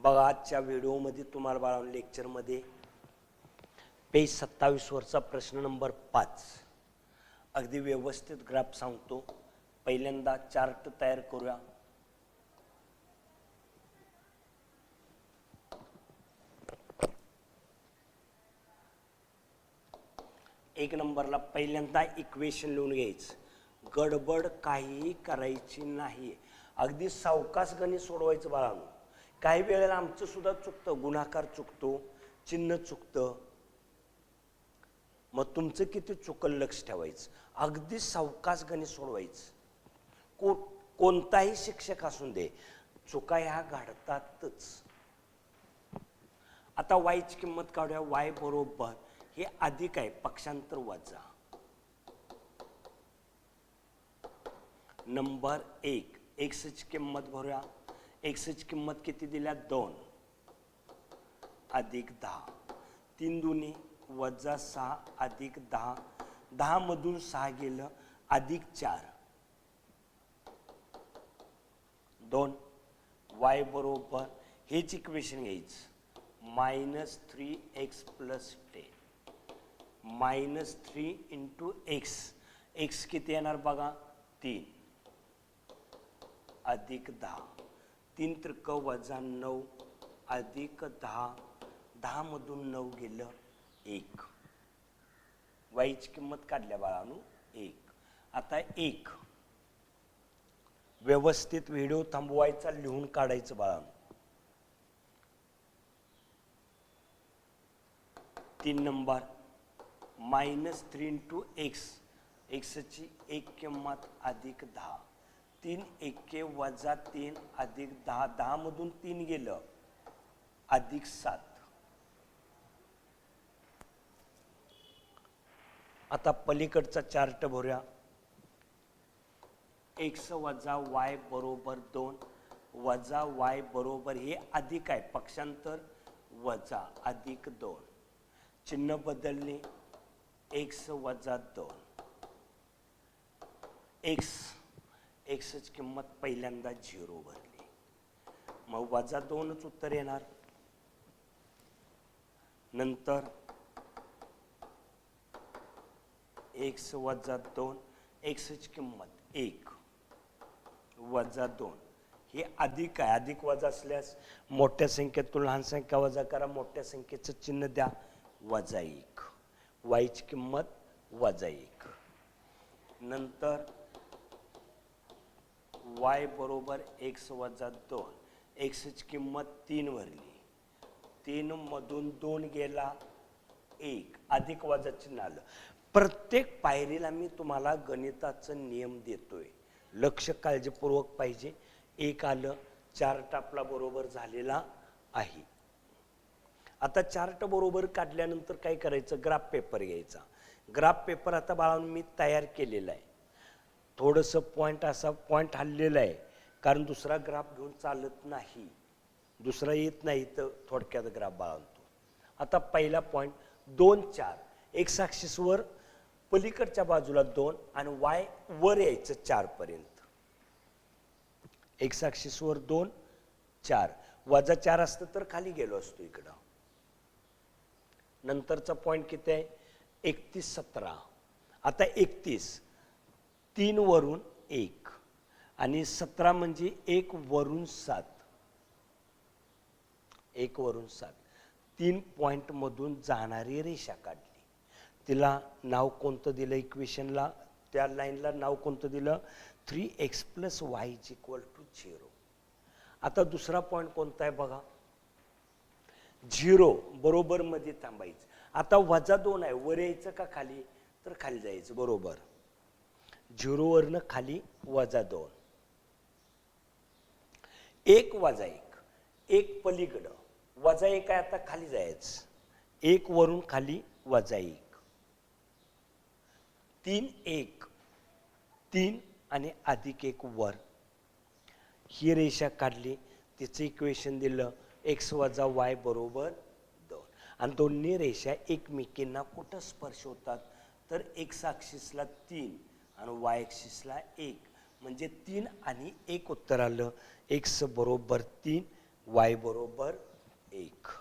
बघा आजच्या व्हिडिओमध्ये तुम्हाला बाळांनो लेक्चरमध्ये पेज 27 वरचा प्रश्न नंबर 5 अगदी व्यवस्थित ग्राफ सांगतो। पहिल्यांदा चार्ट तयार करूया। एक नंबरला पहिल्यांदा इक्वेशन लिहून घ्यायचं, गडबड काहीही करायची नाही। अगदी सावकाश गणित सोडवायचं बाळांनो। काही वेळेला आमचं सुद्धा चुकतं, गुणाकार चुकतो, चिन्ह चुकतं, मग तुमचं किती चुकल लक्ष ठेवायचं। अगदी सावकाश गणित सोडवायचं। कोणताही शिक्षक असून दे, चुका ह्या घडतातच। आता y ची किंमत काढूया। y बरोबर हे अधिक आहे, पक्षांतर वजा। नंबर 1 x ची किंमत भरूया। x ची किंमत किती दिल्या 2 अधिक 10, 3 दुनी वजा 6 अधिक 10, 10 मधून 6 गेलं अधिक 4 2। y बरोबर हेच इक्वेशन घ्यायचं, -3x + 10 -3 × x, x किती येणार बघा 3 अधिक 10, 3 त्रिक वजा 9 अधिक 10, 10 मधून 9 गेलं 1। y ची किंमत काढल्या बाळांनो 1। आता 1 व्यवस्थित व्हिडिओ थांबवायचा, लिहून काढायचं बाळांनो। 3 नंबर -3 × x, x ची 1 किंमत अधिक 10, 3 एके वजा 3 अधिक 10, 10 मधून 3 गेलं अधिक 7। आता पलीकडचा चार्ट भरूया। x वजा y बरोबर 2 वजा y बरोबर हे अधिक आहे, पक्षांतर वजा अधिक 2, चिन्ह बदलले, x वजा 2। x ची किंमत पहिल्यांदा 0 भरली, मग वजा 2च उत्तर येणार। नंतर x वजा 2, x ची किंमत 1 वजा 2 हे अधिक आहे, अधिक वजा असल्यास मोठ्या संख्येतून लहान संख्या वजा करा, मोठ्या संख्येचं चिन्ह द्या वजा 1, y ची किंमत वजा 1। नंतर y बरोबर x वजा 2, x ची किंमत 3 भरली, 3 मधून 2 गेला 1, अधिक वजा चिन्ह आलं। प्रत्येक पायरीला मी तुम्हाला गणिताचं नियम देतोय, लक्ष काळजीपूर्वक पाहिजे। 1 आलं, चार्ट आपला बरोबर झालेला आहे। आता चार्ट बरोबर काढल्यानंतर काय करायचं, ग्राफ पेपर घ्यायचा। ग्राफ पेपर आता बाळांनो मी तयार केलेला आहे। थोडंसं पॉईंट असा पॉईंट हल्लेला आहे, कारण दुसरा ग्राफ घेऊन चालत नाही, दुसरा येत नाही तर थोडक्यात ग्राफ बाळगतो। आता पहिला पॉईंट 2 4, एक्स ॲक्सिसवर पलीकडच्या बाजूला 2 आणि y वर यायचं 4 पर्यंत। एक्स ॲक्सिसवर 2 4 वजा 4 असतं तर खाली गेलो असतो इकडं। नंतरचा पॉईंट किती आहे 31 17। आता 31 3 वरून 1 आणि 17 म्हणजे 1 वरून 7, 1 वरून 7, 3 पॉइंट मधून जाणारी रेषा काढली। तिला नाव कोणतं दिलं इक्वेशनला, त्या लाईनला नाव कोणतं दिलं 3x + y = 0। आता दुसरा पॉइंट कोणता आहे बघा, 0 बरोबर मध्ये थांबायचं। आता वजा 2 आहे, वर यायचं का खाली, तर खाली जायचं बरोबर। 0 वरनं खाली वजा 2, 1 वजा 1, 1 पलीकडं वजा 1 आहे, आता खाली जायचं, 1 वरून खाली वजा 1, 3 1 3 आणि अधिक 1 वर, ही रेषा काढली, तिचं इक्वेशन दिलं x वजा y बरोबर 2। आणि दोन्ही रेषा एकमेकींना कुठं स्पर्श होतात, तर x ॲक्सिसला 3 आणि y ॲक्सिसला 1, म्हणजे 3 आणि 1 उत्तर आलं। x बरोबर 3, वाय बरोबर 1.